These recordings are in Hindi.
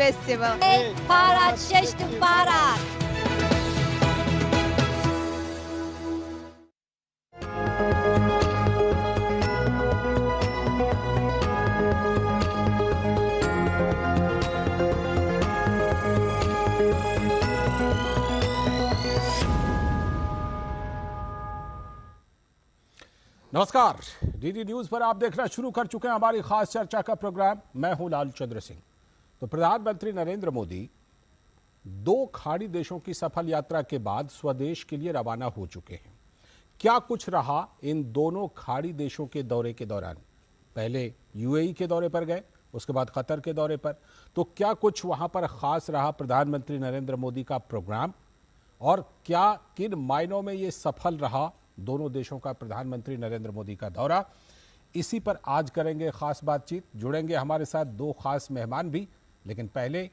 Festival. Bharat Shresth Bharat. नमस्कार, डीडी न्यूज पर आप देखना शुरू कर चुके हैं हमारी खास चर्चा का प्रोग्राम। मैं हूं लाल चंद्र सिंह। तो प्रधानमंत्री नरेंद्र मोदी 2 खाड़ी देशों की सफल यात्रा के बाद स्वदेश के लिए रवाना हो चुके हैं। क्या कुछ रहा इन दोनों खाड़ी देशों के दौरे के दौरान? पहले यूएई के दौरे पर गए, उसके बाद कतर के दौरे पर। तो क्या कुछ वहां पर खास रहा प्रधानमंत्री नरेंद्र मोदी का प्रोग्राम, और क्या किन मायनों में ये सफल रहा दोनों देशों का प्रधानमंत्री नरेंद्र मोदी का दौरा? इसी पर आज करेंगे खास बातचीत। जुड़ेंगे हमारे साथ 2 खास मेहमान भी, लेकिन पहले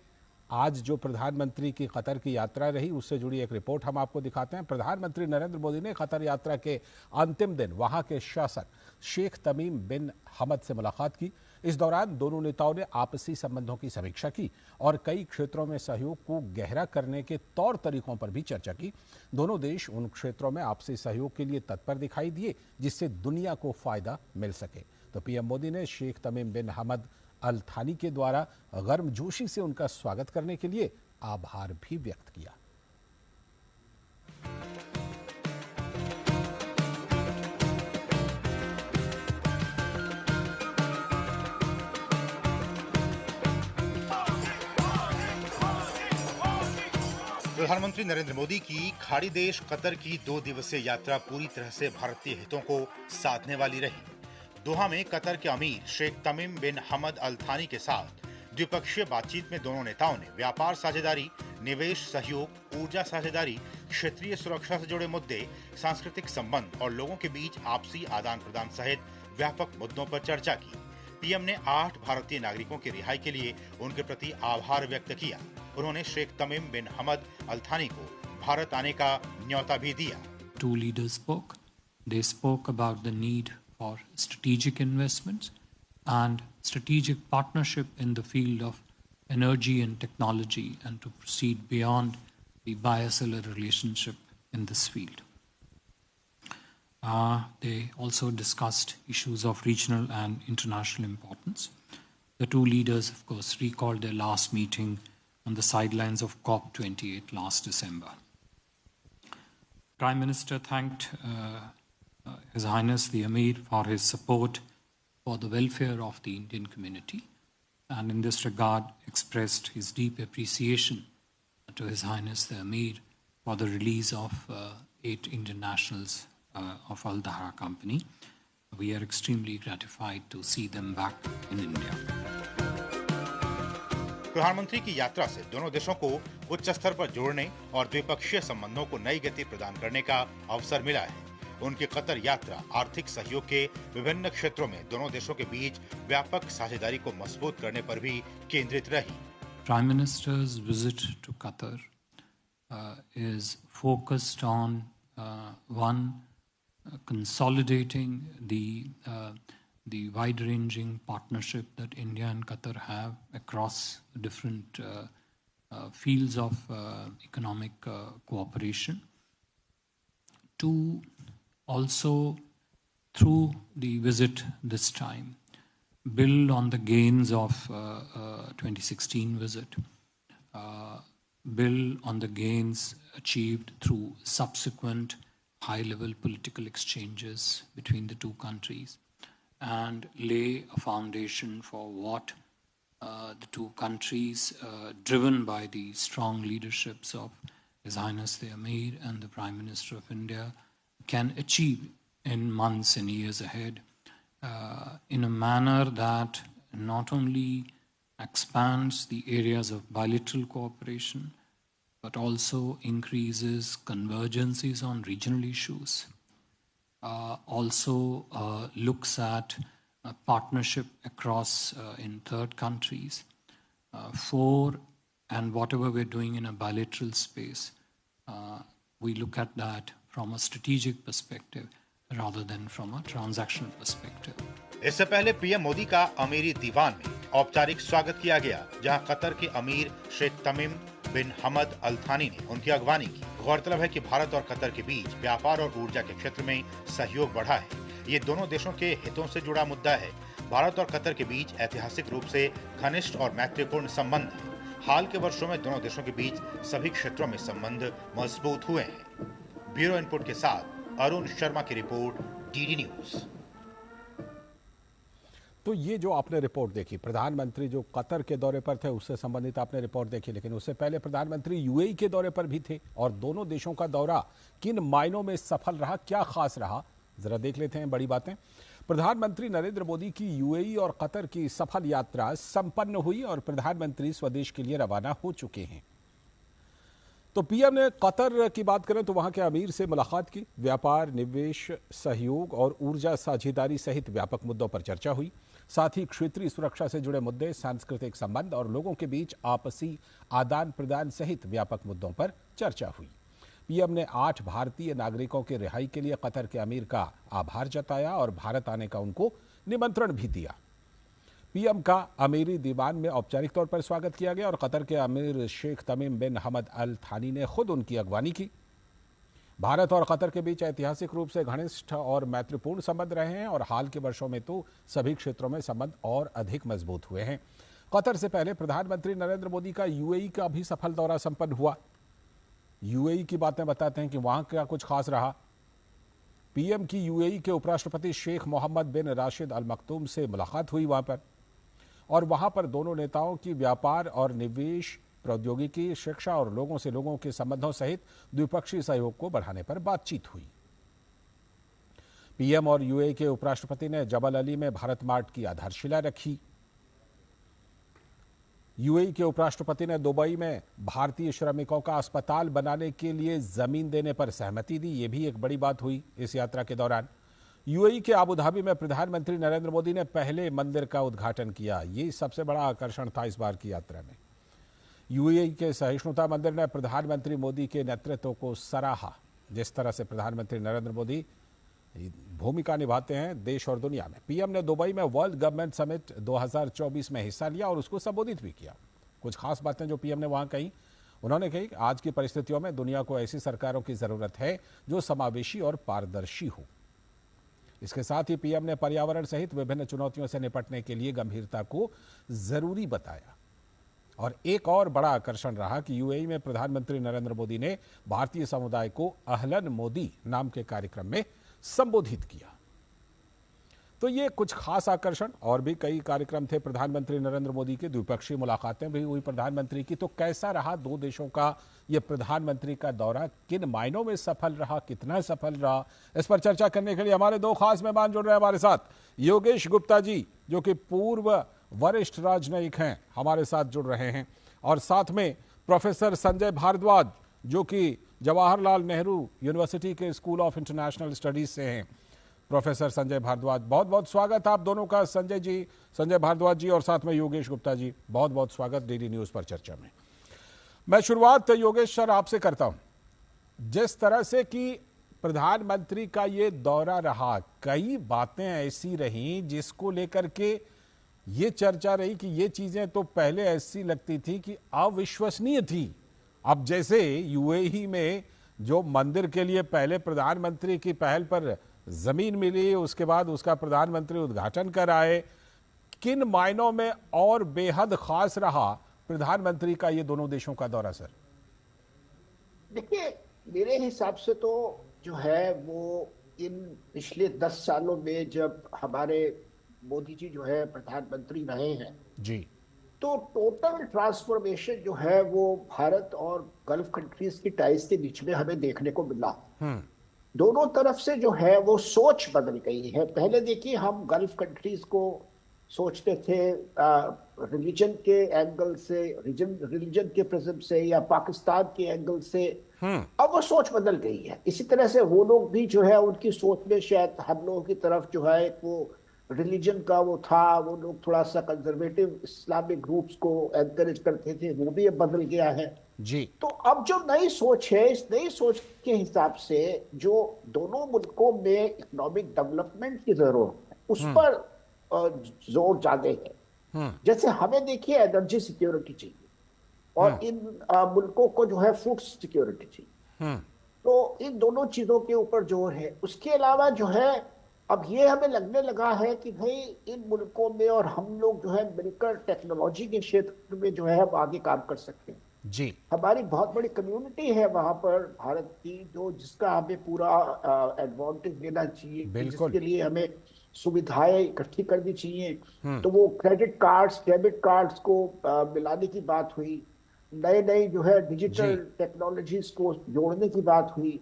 आज जो प्रधानमंत्री की कतर की यात्रा रही उससे जुड़ी एक रिपोर्ट हम आपको दिखाते हैं। प्रधानमंत्री नरेंद्र मोदी ने कतर यात्रा के अंतिम दिन वहां के शासक शेख तमीम बिन हमद से मुलाकात की। इस दौरान दोनों नेताओं ने आपसी संबंधों की समीक्षा की और कई क्षेत्रों में सहयोग को गहरा करने के तौर तरीकों पर भी चर्चा की। दोनों देश उन क्षेत्रों में आपसी सहयोग के लिए तत्पर दिखाई दिए जिससे दुनिया को फायदा मिल सके। तो पीएम मोदी ने शेख तमीम बिन हमद अल थानी के द्वारा गर्मजोशी से उनका स्वागत करने के लिए आभार भी व्यक्त किया। प्रधानमंत्री नरेंद्र मोदी की खाड़ी देश कतर की 2 दिवसीय यात्रा पूरी तरह से भारतीय हितों को साधने वाली रही। दोहा में कतर के अमीर शेख तमीम बिन हमद अल थानी के साथ द्विपक्षीय बातचीत में दोनों नेताओं ने व्यापार साझेदारी, निवेश सहयोग, ऊर्जा साझेदारी, क्षेत्रीय सुरक्षा से जुड़े मुद्दे, सांस्कृतिक संबंध और लोगों के बीच आपसी आदान प्रदान सहित व्यापक मुद्दों पर चर्चा की। पीएम ने 8 भारतीय नागरिकों की रिहाई के लिए उनके प्रति आभार व्यक्त किया। उन्होंने शेख तमीम बिन हमद अल थानी को भारत आने का न्योता भी दिया। Two leaders spoke. They spoke about the need for strategic investments and strategic partnership in the field of energy and technology, and to proceed beyond the bilateral relationship in this field. They also discussed issues of regional and international importance. The two leaders, of course, recalled their last meeting on the sidelines of COP28 last December. Prime Minister thanked His Highness the Amir for his support for the welfare of the Indian community, and in this regard expressed his deep appreciation to His Highness the Amir for the release of 8 Indian nationals of Al Dahra Company. We are extremely gratified to see them back in India. प्रधानमंत्री की यात्रा से दोनों देशों को उच्च स्तर पर जोड़ने और द्विपक्षीय संबंधों को नई गति प्रदान करने का अवसर मिला है। उनकी कतर यात्रा आर्थिक सहयोग के विभिन्न क्षेत्रों में दोनों देशों के बीच व्यापक साझेदारी को मजबूत करने पर भी केंद्रित रही। Prime Minister's visit to Qatar is focused on consolidating the wide-ranging partnership that India and Qatar have across different fields of economic cooperation. To also, through the visit this time, build on the gains of 2016 visit, build on the gains achieved through subsequent high-level political exchanges between the two countries, and lay a foundation for what the two countries, driven by the strong leaderships of His Highness the Amir and the Prime Minister of India, can achieve in months and years ahead, in a manner that not only expands the areas of bilateral cooperation, but also increases convergences on regional issues, also looks at a partnership across in third countries, and whatever we're doing in a bilateral space, we look at that from a strategic perspective rather than from a transactional perspective. इससे पहले पीएम मोदी का अमीरी दीवान में औपचारिक स्वागत किया गया, जहां कतर के अमीर शेख तमीम बिन हमद अल थानी ने उनकी अगवानी की। गौरतलब है कि भारत और कतर के बीच व्यापार और ऊर्जा के क्षेत्र में सहयोग बढ़ा है। ये दोनों देशों के हितों से जुड़ा मुद्दा है। भारत और कतर के बीच ऐतिहासिक रूप से घनिष्ठ और मैत्रीपूर्ण संबंध है। हाल के वर्षों में दोनों देशों के बीच सभी क्षेत्रों में संबंध मजबूत हुए हैं। ब्यूरो इनपुट के साथ अरुण शर्मा की रिपोर्ट, डीडी न्यूज। तो ये जो आपने रिपोर्ट देखी, प्रधानमंत्री जो कतर के दौरे पर थे उससे संबंधित आपने रिपोर्ट देखी, लेकिन उससे पहले प्रधानमंत्री यूएई के दौरे पर भी थे और दोनों देशों का दौरा किन मायनों में सफल रहा, क्या खास रहा, जरा देख लेते हैं बड़ी बातें। प्रधानमंत्री नरेंद्र मोदी की यूएई और कतर की सफल यात्रा संपन्न हुई और प्रधानमंत्री स्वदेश के लिए रवाना हो चुके हैं। तो पीएम ने कतर की बात करें तो वहां के अमीर से मुलाकात की। व्यापार, निवेश, सहयोग और ऊर्जा साझेदारी सहित व्यापक मुद्दों पर चर्चा हुई। साथ ही क्षेत्रीय सुरक्षा से जुड़े मुद्दे, सांस्कृतिक संबंध और लोगों के बीच आपसी आदान प्रदान सहित व्यापक मुद्दों पर चर्चा हुई। पीएम ने 8 भारतीय नागरिकों के रिहाई के लिए कतर के अमीर का आभार जताया और भारत आने का उनको निमंत्रण भी दिया। पीएम का अमीरी दीवान में औपचारिक तौर पर स्वागत किया गया और कतर के अमीर शेख तमीम बिन हमद अल थानी ने खुद उनकी अगवानी की। भारत और कतर के बीच ऐतिहासिक रूप से घनिष्ठ और मैत्रीपूर्ण संबंध रहे हैं और हाल के वर्षों में तो सभी क्षेत्रों में संबंध और अधिक मजबूत हुए हैं। कतर से पहले प्रधानमंत्री नरेंद्र मोदी का यूएई का भी सफल दौरा संपन्न हुआ। यूएई की बातें बताते हैं कि वहां क्या कुछ खास रहा। पीएम की यूएई के उपराष्ट्रपति शेख मोहम्मद बिन राशिद अल मखतूम से मुलाकात हुई वहां पर, और वहां पर दोनों नेताओं की व्यापार और निवेश, प्रौद्योगिकी, शिक्षा और लोगों से लोगों के संबंधों सहित द्विपक्षीय सहयोग को बढ़ाने पर बातचीत हुई। पीएम और यूएई के उपराष्ट्रपति ने जबल अली में भारत मार्ट की आधारशिला रखी। यूएई के उपराष्ट्रपति ने दुबई में भारतीय श्रमिकों का अस्पताल बनाने के लिए जमीन देने पर सहमति दी। यह भी एक बड़ी बात हुई इस यात्रा के दौरान। यूएई के अबू धाबी में प्रधानमंत्री नरेंद्र मोदी ने पहले मंदिर का उद्घाटन किया। ये सबसे बड़ा आकर्षण था इस बार की यात्रा में। यूएई के सहिष्णुता मंदिर ने प्रधानमंत्री मोदी के नेतृत्व को सराहा। जिस तरह से प्रधानमंत्री नरेंद्र मोदी भूमिका निभाते हैं देश और दुनिया में। पीएम ने दुबई में वर्ल्ड गवर्नमेंट समिट 2024 में हिस्सा लिया और उसको संबोधित भी किया। कुछ खास बातें जो पीएम ने वहां कही, उन्होंने कही कि आज की परिस्थितियों में दुनिया को ऐसी सरकारों की जरूरत है जो समावेशी और पारदर्शी हो। इसके साथ ही पीएम ने पर्यावरण सहित विभिन्न चुनौतियों से निपटने के लिए गंभीरता को जरूरी बताया। और एक और बड़ा आकर्षण रहा कि यूएई में प्रधानमंत्री नरेंद्र मोदी ने भारतीय समुदाय को अहलन मोदी नाम के कार्यक्रम में संबोधित किया। तो ये कुछ खास आकर्षण, और भी कई कार्यक्रम थे प्रधानमंत्री नरेंद्र मोदी के। द्विपक्षीय मुलाकातें भी हुई प्रधानमंत्री की। तो कैसा रहा दो देशों का ये प्रधानमंत्री का दौरा, किन मायनों में सफल रहा, कितना सफल रहा, इस पर चर्चा करने के लिए हमारे दो खास मेहमान जुड़ रहे हैं हमारे साथ। योगेश गुप्ता जी जो कि पूर्व वरिष्ठ राजनयिक हैं, हमारे साथ जुड़ रहे हैं, और साथ में प्रोफेसर संजय भारद्वाज जो कि जवाहरलाल नेहरू यूनिवर्सिटी के स्कूल ऑफ इंटरनेशनल स्टडीज से हैं। प्रोफेसर संजय भारद्वाज, बहुत बहुत स्वागत आप दोनों का। संजय भारद्वाज जी और साथ में योगेश गुप्ता जी, बहुत बहुत स्वागत डीडी न्यूज पर चर्चा में। मैं शुरुआत योगेश सर आपसे करता हूं। जिस तरह से कि प्रधानमंत्री का ये दौरा रहा, कई बातें ऐसी रही जिसको लेकर के ये चर्चा रही कि ये चीजें तो पहले ऐसी लगती थी कि अविश्वसनीय थी। अब जैसे यूएई में जो मंदिर के लिए पहले प्रधानमंत्री की पहल पर जमीन मिली, उसके बाद उसका प्रधानमंत्री उद्घाटन कर आए, किन मायनों में और बेहद खास रहा प्रधानमंत्री का ये दोनों देशों का दौरा सर? देखिए, मेरे हिसाब से तो जो है वो इन पिछले 10 सालों में जब हमारे मोदी जी जो है प्रधानमंत्री रहे हैं जी, तो टोटल ट्रांसफॉर्मेशन जो है वो भारत और गल्फ कंट्रीज की टाइज के बीच में हमें देखने को मिला। दोनों तरफ से जो है वो सोच बदल गई है। पहले देखिए, हम गल्फ कंट्रीज को सोचते थे रिलीजन के एंगल से, रिलीजन के प्रिज्म से, या पाकिस्तान के एंगल से। अब वो सोच बदल गई है। इसी तरह से वो लोग भी जो है उनकी सोच में शायद हम लोगों की तरफ जो है वो रिलीजन का वो था, वो लोग थोड़ा सा कंजर्वेटिव इस्लामिक ग्रुप्स को एनकरेज करते थे, वो भी अब बदल गया है। जी। तो अब जो नई सोच है, इस नई सोच के हिसाब से जो दोनों मुल्कों में इकोनॉमिक डेवलपमेंट की जरूरत है उस पर जोर ज्यादा है। जैसे हमें देखिए एनर्जी सिक्योरिटी चाहिए और इन मुल्कों को जो है फूड सिक्योरिटी चाहिए। तो इन दोनों चीजों के ऊपर जोर है। उसके अलावा जो है अब ये हमें लगने लगा है कि भाई इन मुल्कों में और हम लोग जो है मिलकर टेक्नोलॉजी के क्षेत्र में जो है हम आगे काम कर सकते हैं। जी। हमारी बहुत बड़ी कम्युनिटी है वहां पर भारत की, जो जिसका हमें पूरा एडवांटेज लेना चाहिए, बिल्कुल। जिसके लिए हमें सुविधाएं इकट्ठी करनी चाहिए। तो वो क्रेडिट कार्ड्स, डेबिट कार्ड्स को मिलाने की बात हुई, नए नए जो है डिजिटल टेक्नोलॉजीज को जोड़ने की बात हुई।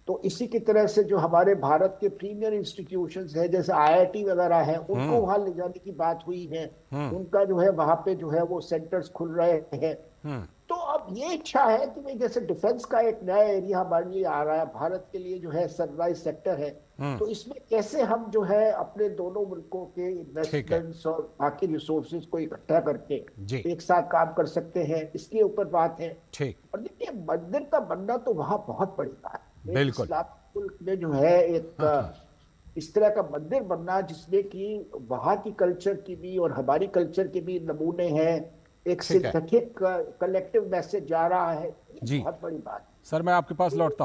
तो इसी की तरह से जो हमारे भारत के प्रीमियर इंस्टीट्यूशंस है जैसे आईआईटी वगैरह है, उनको वहां ले जाने की बात हुई है। उनका जो है वहां पे जो है वो सेंटर्स खुल रहे हैं। तो अब ये इच्छा है कि भाई जैसे डिफेंस का एक नया एरिया हमारे लिए आ रहा है, भारत के लिए जो है सनराइज सेक्टर है, तो इसमें कैसे हम जो है अपने दोनों मुल्कों के इन्वेस्टमेंट्स और बाकी रिसोर्सेज को इकट्ठा करके एक साथ काम कर सकते हैं, इसके ऊपर बात है। और देखिए मंदिर का बनना तो वहां बहुत बड़ी बात है। बिल्कुल। इस्लामिक मुल्क में जो है एक इस तरह का मंदिर बनना जिसमें कि वहां की कल्चर की भी और हमारी कल्चर के भी नमूने हैं, एक सिंथेटिक कलेक्टिव मैसेज जा रहा है, बहुत बड़ी बात। सर मैं आपके पास लौटता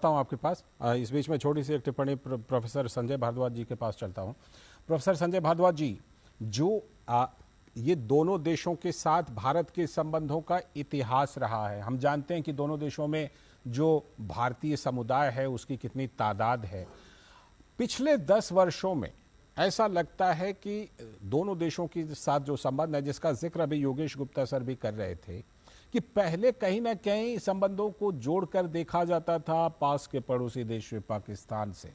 हूं आपके पास। इस बीच में छोटी सी एक टिप्पणी प्रोफेसर संजय भारद्वाज जी के पास चलता हूं। प्रोफेसर संजय भारद्वाज जी, जो ये दोनों देशों के साथ भारत के संबंधों का इतिहास रहा है, हम जानते हैं कि दोनों देशों में जो भारतीय समुदाय है उसकी कितनी तादाद है। पिछले 10 वर्षों में ऐसा लगता है कि दोनों देशों के साथ जो संबंध है, जिसका जिक्र अभी योगेश गुप्ता सर भी कर रहे थे, कि पहले कहीं ना कहीं संबंधों को जोड़कर देखा जाता था पास के पड़ोसी देश पाकिस्तान से।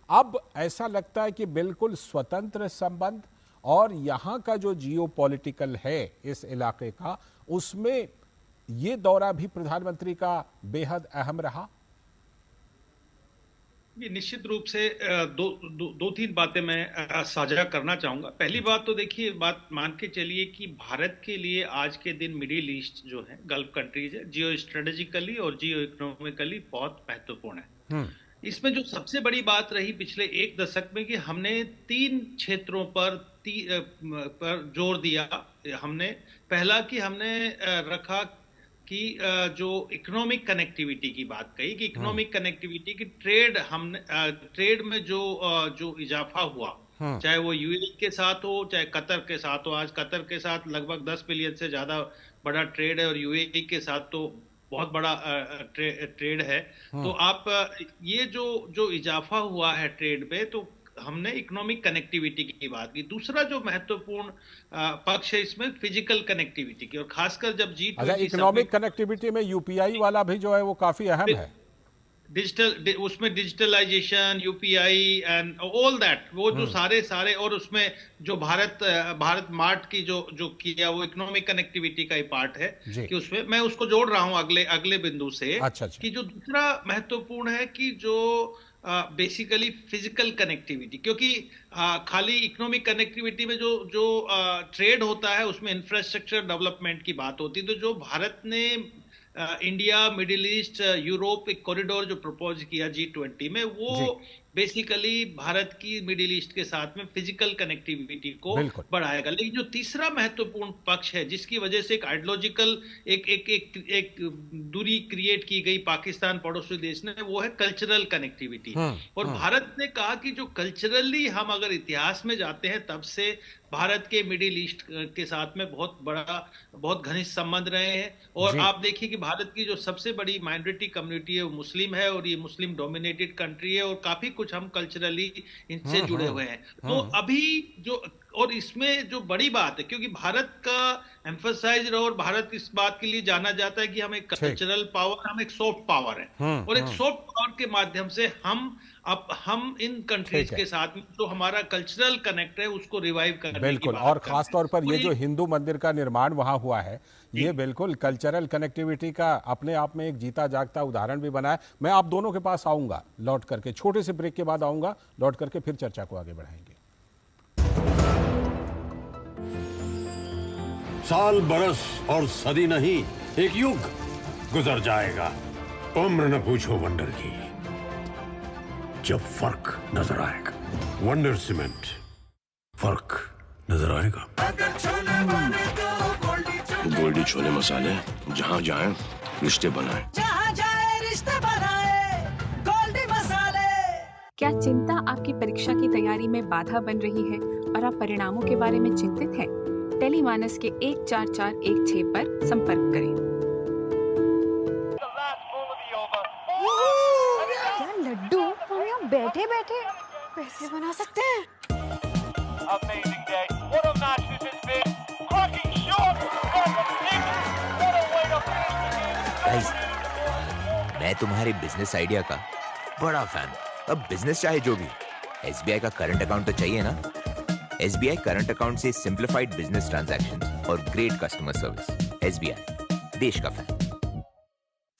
अब ऐसा लगता है कि बिल्कुल स्वतंत्र संबंध, और यहाँ का जो जियोपॉलिटिकल है इस इलाके का, उसमें ये दौरा भी प्रधानमंत्री का बेहद अहम रहा। ये निश्चित रूप से दो तीन बातें मैं साझा करना चाहूंगा। पहली बात तो देखिए, बात मान के चलिए कि भारत के लिए आज के दिन मिडिल ईस्ट जो है, गल्फ कंट्रीज है, जियो स्ट्रेटेजिकली और जियो इकोनॉमिकली बहुत महत्वपूर्ण है। इसमें जो सबसे बड़ी बात रही पिछले एक दशक में कि हमने 3 क्षेत्रों पर जोर दिया। हमने पहला कि हमने रखा कि जो इकोनॉमिक कनेक्टिविटी की बात कही कि इकोनॉमिक कनेक्टिविटी की ट्रेड में जो इजाफा हुआ, चाहे वो यूएई के साथ हो चाहे कतर के साथ हो। आज कतर के साथ लगभग 10 बिलियन से ज्यादा बड़ा ट्रेड है और यूएई के साथ तो बहुत बड़ा ट्रेड है। तो आप ये जो इजाफा हुआ है ट्रेड पे, तो हमने इकोनॉमिक कनेक्टिविटी की बात की। दूसरा जो महत्वपूर्ण पक्ष है इसमें फिजिकल कनेक्टिविटी की, और खासकर जब G20 इकोनॉमिक कनेक्टिविटी में यूपीआई वाला भी जो है वो काफी अहम है। उसमें digitalisation, UPI and all that, वो जो सारे और उसमें जो भारत मार्ट की जो किया, वो इकोनॉमिक कनेक्टिविटी का ही पार्ट है कि उसमें मैं उसको जोड़ रहा हूं अगले बिंदु से। अच्छा। कि जो दूसरा महत्वपूर्ण है कि जो बेसिकली फिजिकल कनेक्टिविटी, क्योंकि खाली इकोनॉमिक कनेक्टिविटी में जो ट्रेड होता है उसमें इंफ्रास्ट्रक्चर डेवलपमेंट की बात होती है। तो जो भारत ने इंडिया, मिडिल ईस्ट, यूरोप एक कॉरिडोर जो प्रपोज किया G20 में, वो बेसिकली भारत की मिडिल ईस्ट के साथ में फिजिकल कनेक्टिविटी को बढ़ाएगा। लेकिन जो तीसरा महत्वपूर्ण पक्ष है जिसकी वजह से एक आइडियोलॉजिकल एक दूरी क्रिएट की गई पाकिस्तान पड़ोसी देश ने, वो है कल्चरल कनेक्टिविटी। और भारत ने कहा कि जो कल्चरली हम अगर इतिहास में जाते हैं, तब से भारत के मिडिल ईस्ट के साथ में बहुत घनिष्ठ संबंध रहे हैं। और आप देखिए कि भारत की जो सबसे बड़ी माइनॉरिटी कम्युनिटी है वो मुस्लिम है, और ये मुस्लिम डोमिनेटेड कंट्री है, और काफी कुछ हम कल्चरली इनसे जुड़े हुए हैं। तो अभी जो, और इसमें जो बड़ी बात है, क्योंकि भारत का एम्फसाइज और भारत इस बात के लिए जाना जाता है कि हम एक कल्चरल पावर, हम एक सॉफ्ट पावर है, और एक सॉफ्ट पावर के माध्यम से हम इन कंट्रीज के साथ में जो हमारा कल्चरल कनेक्ट है उसको रिवाइव करने की बात। बिल्कुल, और खास तौर पर ये जो हिंदू मंदिर का निर्माण वहां हुआ है, ये बिल्कुल कल्चरल कनेक्टिविटी का अपने आप में एक जीता जागता उदाहरण भी बना है। मैं आप दोनों के पास आऊंगा लौट करके, छोटे से ब्रेक के बाद आऊंगा, लौट करके फिर चर्चा को आगे बढ़ाएंगे। साल बरस और सदी नहीं, एक युग गुजर जाएगा। उम्र न पूछो वंडर की, जब फर्क नजर आएगा। वंडर सीमेंट, फर्क नजर आएगा। गोल्डी छोले मसाले, जहाँ जाए रिश्ते बनाए, जहाँ जाए रिश्ते बनाए, गोल्डी मसाले। क्या चिंता आपकी परीक्षा की तैयारी में बाधा बन रही है और आप परिणामों के बारे में चिंतित हैं? टेलीमानस के 14416 पर संपर्क करें। क्या लड्डू हम यहाँ बैठे बैठे पैसे बना सकते हैं? गाइस, मैं तुम्हारे बिजनेस आइडिया का बड़ा फैन। अब बिजनेस चाहे जो भी, SBI का करंट अकाउंट तो चाहिए ना। SBI करंट अकाउंट से सिंप्लीफाइड बिजनेस ट्रांजैक्शन और ग्रेट कस्टमर सर्विस। SBI, देश का फैन।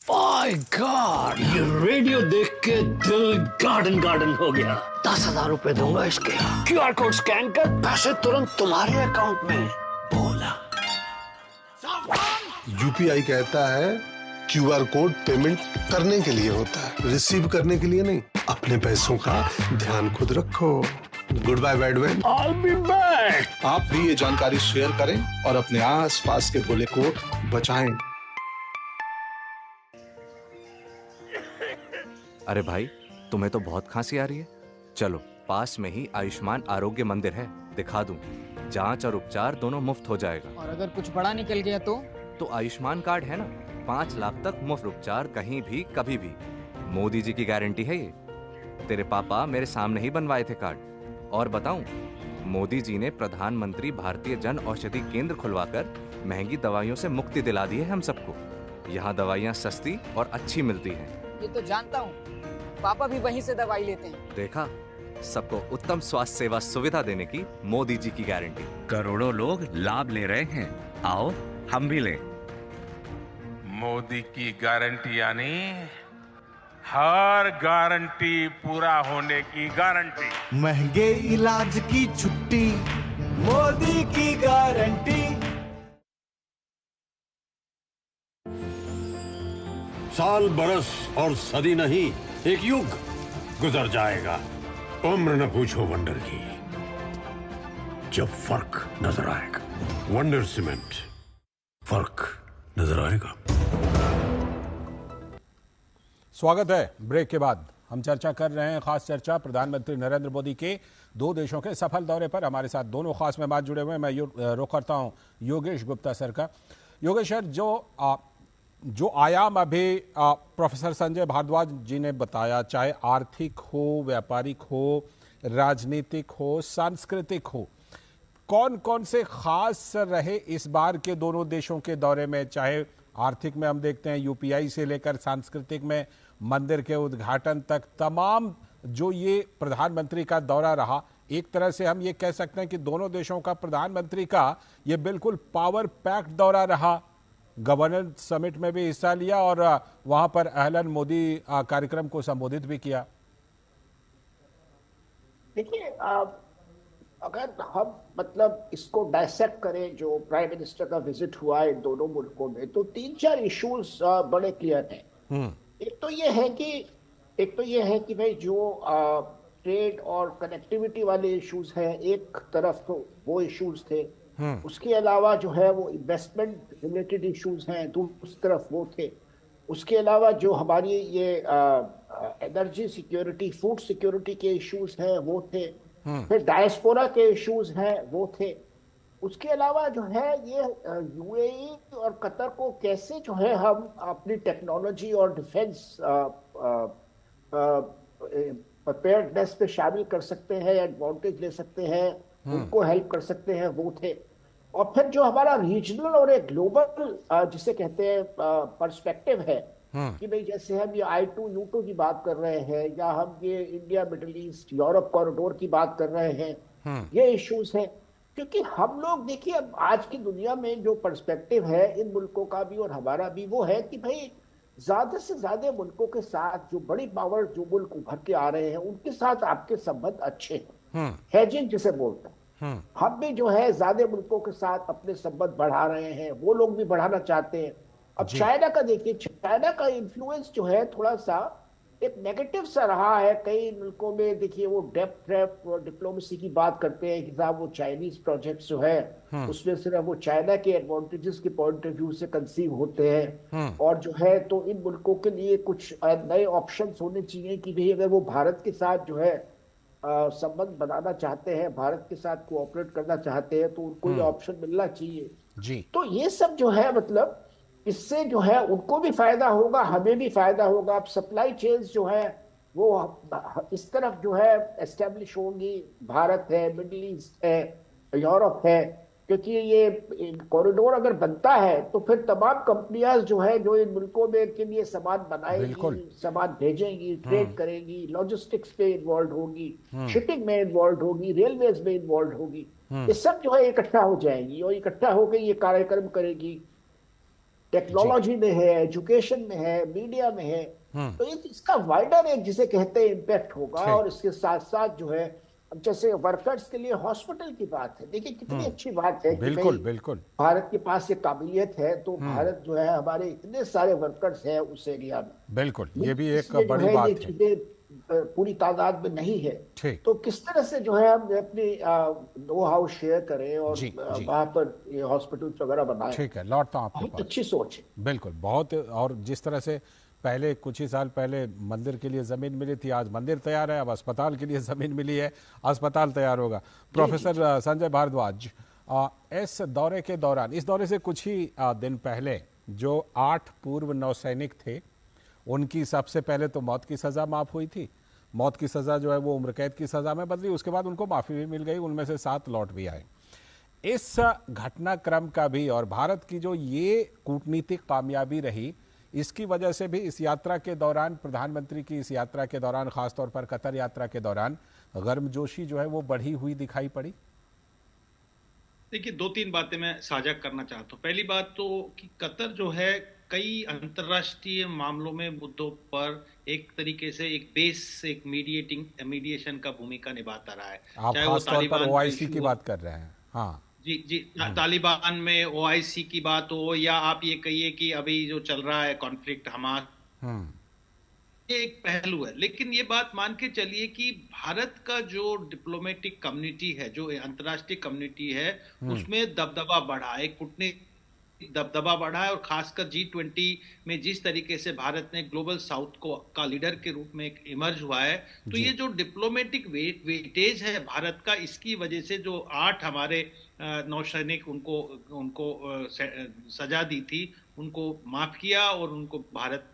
माय गॉड, ये रेडियो देख के दिल गार्डन गार्डन हो गया। 10,000 रुपए दूंगा इसके। QR कोड स्कैन कर, पैसे तुरंत तुम्हारे अकाउंट में। बोला UPI कहता है QR कोड पेमेंट करने के लिए होता है, रिसीव करने के लिए नहीं। अपने पैसों का ध्यान खुद रखो। Good bye bad bye. I'll be back। आप भी ये जानकारी शेयर करें और अपने आसपास के भोले को बचाएं। अरे भाई, तुम्हें तो बहुत खांसी आ रही है। चलो, पास में ही आयुष्मान आरोग्य मंदिर है, दिखा दूं। जांच और उपचार दोनों मुफ्त हो जाएगा। और अगर कुछ बड़ा निकल गया तो आयुष्मान कार्ड है ना, 5 लाख तक मुफ्त उपचार कहीं भी कभी भी। मोदी जी की गारंटी है ये। तेरे पापा मेरे सामने ही बनवाए थे कार्ड। और बताऊं, मोदी जी ने प्रधानमंत्री भारतीय जन औषधि केंद्र खुलवाकर महंगी दवाइयों से मुक्ति दिला दी है हम सबको। यहाँ दवाइयाँ सस्ती और अच्छी मिलती हैं। ये तो जानता हूँ, पापा भी वहीं से दवाई लेते हैं। देखा, सबको उत्तम स्वास्थ्य सेवा सुविधा देने की मोदी जी की गारंटी। करोड़ों लोग लाभ ले रहे हैं, आओ हम भी लें। मोदी की गारंटी यानी हर गारंटी पूरा होने की गारंटी। महंगे इलाज की छुट्टी, मोदी की गारंटी। साल बरस और सदी नहीं, एक युग गुजर जाएगा। उम्र न पूछो वंडर की, जब फर्क नजर आएगा। वंडर सीमेंट, फर्क नजर आएगा। स्वागत है। ब्रेक के बाद हम चर्चा कर रहे हैं, खास चर्चा प्रधानमंत्री नरेंद्र मोदी के 2 देशों के सफल दौरे पर। हमारे साथ दोनों खास मेहमान जुड़े हुए हैं। मैं रुख करता हूं योगेश गुप्ता सर का। योगेश सर, जो आयाम अभी प्रोफेसर संजय भारद्वाज जी ने बताया, चाहे आर्थिक हो, व्यापारिक हो, राजनीतिक हो, सांस्कृतिक हो, कौन कौन से खास रहे इस बार के दोनों देशों के दौरे में? चाहे आर्थिक में हम देखते हैं UPI से लेकर सांस्कृतिक में मंदिर के उद्घाटन तक, तमाम जो ये प्रधानमंत्री का दौरा रहा, एक तरह से हम ये कह सकते हैं कि दोनों देशों का प्रधानमंत्री का ये बिल्कुल पावर पैक्ड दौरा रहा। गवर्नर समिट में भी हिस्सा लिया और वहां पर अहलन मोदी कार्यक्रम को संबोधित भी किया। देखिए, अगर हम मतलब इसको डायसेक्ट करें, जो प्राइम मिनिस्टर का विजिट हुआ इन दोनों मुल्कों में, तो 3-4 इश्यूज बड़े क्लियर हैं। एक तो ये है कि भाई जो ट्रेड और कनेक्टिविटी वाले इश्यूज हैं, एक तरफ तो वो इश्यूज थे, उसके अलावा जो है वो इन्वेस्टमेंट रिलेटेड इश्यूज हैं, दूसरी तरफ वो थे। उसके अलावा जो हमारी ये एनर्जी सिक्योरिटी, फूड सिक्योरिटी के इश्यूज हैं वो थे। फिर डायस्पोरा के इश्यूज हैं वो थे। उसके अलावा जो है ये UAE और कतर को कैसे जो है हम अपनी टेक्नोलॉजी और डिफेंस प्रिपेयर्डनेस पे शामिल कर सकते हैं, एडवांटेज ले सकते हैं, उनको हेल्प कर सकते हैं, वो थे। और फिर जो हमारा रीजनल और एक ग्लोबल जिसे कहते हैं पर्सपेक्टिव है कि भाई जैसे हम ये I2U2 की बात कर रहे हैं, या हम ये India middle east Europe corridor की बात कर रहे हैं, ये इश्यूज हैं। क्योंकि हम लोग देखिए, अब आज की दुनिया में जो पर्सपेक्टिव है इन मुल्कों का भी और हमारा भी, वो है कि भाई ज्यादा से ज्यादा मुल्कों के साथ, जो बड़ी पावर जो मुल्क उभर के आ रहे हैं, उनके साथ आपके संबंध अच्छे हैं। हेजिंग जिसे बोलते हैं, हम भी जो है ज्यादा मुल्कों के साथ अपने संबंध बढ़ा रहे हैं, वो लोग भी बढ़ाना चाहते हैं। अब चाइना का देखिए, चाइना का इन्फ्लुएंस जो है थोड़ा सा एक नेगेटिव सा रहा है कई मुल्कों में। देखिए वो डेप्थ ट्रैप और डिप्लोमेसी की बात करते हैं कि साहब वो चाइनीज प्रोजेक्ट जो है उसमें सिर्फ वो चाइना के एडवांटेजेस के पॉइंट ऑफ व्यू से कंसीव होते हैं, और जो है तो इन मुल्कों के लिए कुछ नए ऑप्शंस होने चाहिए कि भाई अगर वो भारत के साथ जो है संबंध बनाना चाहते हैं, भारत के साथ कोऑपरेट करना चाहते हैं, तो उनको ये ऑप्शन मिलना चाहिए जी। तो ये सब जो है मतलब इससे जो है उनको भी फायदा होगा, हमें भी फायदा होगा। अब सप्लाई चेन्स जो है वो इस तरफ जो है एस्टेब्लिश होंगी, भारत है, मिडिल ईस्ट है, यूरोप है, क्योंकि ये कॉरिडोर अगर बनता है तो फिर तमाम कंपनियां जो है जो इन मुल्कों में के लिए सामान बनाएंगी, सामान भेजेंगी, ट्रेड करेंगी, लॉजिस्टिक्स पे इन्वॉल्व होगी, शिपिंग में इन्वॉल्व होगी, रेलवेज में इन्वॉल्व होगी, ये सब जो है इकट्ठा हो जाएंगी और इकट्ठा होकर ये कार्यक्रम करेगी। टेक्नोलॉजी में है, एजुकेशन में है, मीडिया में है, तो इसका वाइडर एक जिसे कहते हैं इम्पैक्ट होगा। और इसके साथ साथ जो है अब जैसे वर्कर्स के लिए हॉस्पिटल की बात है, देखिए कितनी अच्छी बात है। बिल्कुल बिल्कुल, भारत के पास ये काबिलियत है, तो भारत जो है हमारे इतने सारे वर्कर्स हैं उस एरिया में, बिल्कुल ये भी एक बड़ी बात है, पूरी तादाद में नहीं है। तो किस तरह से जो है हम अपनी नो हाउ शेयर करें और वहां पर ये हॉस्पिटल्स वगैरह बनाएं। ठीक है, लौटता हूं आपके पास। अच्छी सोच है, बिल्कुल बहुत। और जिस तरह से पहले कुछ ही साल पहले मंदिर के लिए जमीन मिली थी, आज मंदिर तैयार है, अब अस्पताल के लिए जमीन मिली है, अस्पताल तैयार होगा। प्रोफेसर संजय भारद्वाज, इस दौरे के दौरान, इस दौरे से कुछ ही दिन पहले जो 8 पूर्व नौसैनिक थे उनकी सबसे पहले तो मौत की सजा माफ हुई थी। मौत की सजा जो है वो उम्र कैद की सजा में बदली, उसके बाद उनको माफी भी मिल गई, उनमें से 7 लौट भी आए। इस घटनाक्रम का भी और भारत की जो ये कूटनीतिक कामयाबी रही, इसकी वजह से भी इस यात्रा के दौरान, प्रधानमंत्री की इस यात्रा के दौरान, खासतौर पर कतर यात्रा के दौरान गर्मजोशी जो है वो बढ़ी हुई दिखाई पड़ी। देखिए 2-3 बातें मैं साझा करना चाहता हूँ। पहली बात तो कि कतर जो है कई अंतर्राष्ट्रीय मामलों में मुद्दों पर एक तरीके से एक मीडिएशन का भूमिका निभाता रहा है। आप खासतौर पर ओआईसी की बात कर रहे हैं। हाँ जी, तालिबान में ओआईसी की बात हो, या आप ये कहिए कि अभी जो चल रहा है कॉन्फ्लिक्ट हमास, ये एक पहलू है। लेकिन ये बात मान के चलिए कि भारत का जो डिप्लोमेटिक कम्युनिटी है, जो अंतर्राष्ट्रीय कम्युनिटी है, उसमें दबदबा बढ़ा, एक कूटनीतिक दबदबा बढ़ा है। और खासकर G20 में जिस तरीके से भारत ने ग्लोबल साउथ को का लीडर के रूप में इमर्ज हुआ है, तो ये जो डिप्लोमेटिक वेटेज है भारत का, इसकी वजह से जो 8 हमारे नौसैनिक उनको सजा दी थी, उनको माफ किया और उनको भारत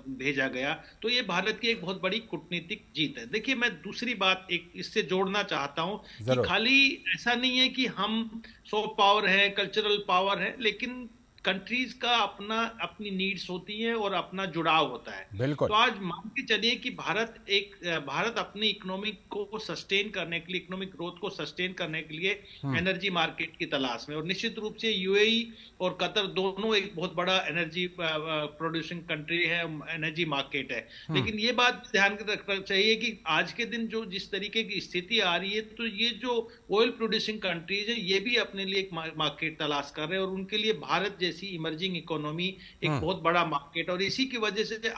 भेजा गया, तो ये भारत की एक बहुत बड़ी कूटनीतिक जीत है। देखिए मैं दूसरी बात एक इससे जोड़ना चाहता हूं कि खाली ऐसा नहीं है कि हम सॉफ्ट पावर है, कल्चरल पावर है, लेकिन कंट्रीज का अपनी नीड्स होती हैं और अपना जुड़ाव होता है। बिल्कुल। तो आज मान के चलिए कि भारत अपनी इकोनॉमिक को सस्टेन करने के लिए, इकोनॉमिक ग्रोथ को सस्टेन करने के लिए एनर्जी मार्केट की तलाश में, और निश्चित रूप से यूएई और कतर दोनों एक बहुत बड़ा एनर्जी प्रोड्यूसिंग कंट्री है, एनर्जी मार्केट है। लेकिन ये बात ध्यान रखना चाहिए कि आज के दिन जो जिस तरीके की स्थिति आ रही है, तो ये जो ऑयल प्रोड्यूसिंग कंट्रीज है ये भी अपने लिए एक मार्केट तलाश कर रहे हैं, और उनके लिए भारत जैसी इमर्जिंग इकोनॉमी एक बहुत बड़ा मार्केट। और इसी की वजह से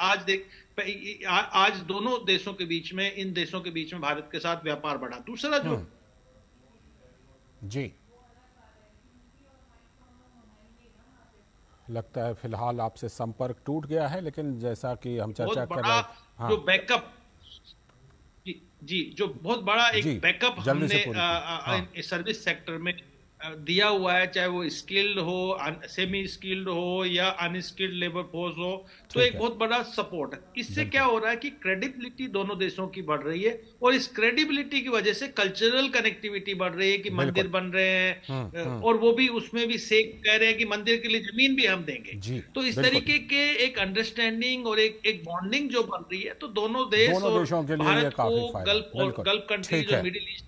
आज दोनों देशों के बीच में, इन देशों के बीच में भारत के साथ व्यापार बढ़ा। दूसरा जो जी लगता है फिलहाल आपसे संपर्क टूट गया है, लेकिन जैसा कि हम चर्चा कर रहे हैं, जो बैकअप जी जो बहुत बड़ा एक बैकअप हमने सर्विस सेक्टर में दिया हुआ है, चाहे वो स्किल्ड हो, सेमी स्किल्ड हो या अनस्किल्ड लेबर फोर्स हो, तो एक बहुत बड़ा सपोर्ट है। इससे क्या हो रहा है कि क्रेडिबिलिटी दोनों देशों की बढ़ रही है, और इस क्रेडिबिलिटी की वजह से कल्चरल कनेक्टिविटी बढ़ रही है कि मंदिर बन रहे हैं, और वो भी उसमें भी कह रहे हैं कि मंदिर के लिए जमीन भी हम देंगे। तो इस तरीके के एक अंडरस्टैंडिंग और एक बॉन्डिंग जो बन रही है, तो दोनों देश और भारत को गल्फ कंट्री जो मिडिल ईस्ट।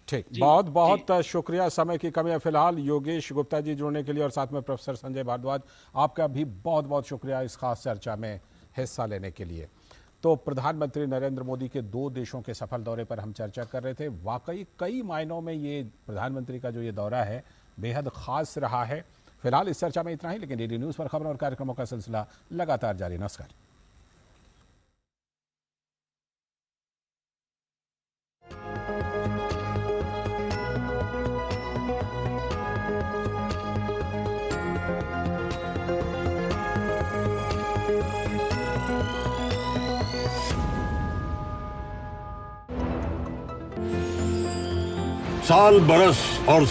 ठीक, बहुत बहुत शुक्रिया। समय की कमी है फिलहाल। योगेश गुप्ता जी जुड़ने के लिए, और साथ में प्रोफेसर संजय भारद्वाज, आपका भी बहुत बहुत शुक्रिया इस खास चर्चा में हिस्सा लेने के लिए। तो प्रधानमंत्री नरेंद्र मोदी के 2 देशों के सफल दौरे पर हम चर्चा कर रहे थे। वाकई कई मायनों में ये प्रधानमंत्री का जो ये दौरा है बेहद खास रहा है। फिलहाल इस चर्चा में इतना ही, लेकिन डीडी न्यूज पर खबरों और कार्यक्रमों का सिलसिला लगातार जारी। नमस्कार। साल बरस और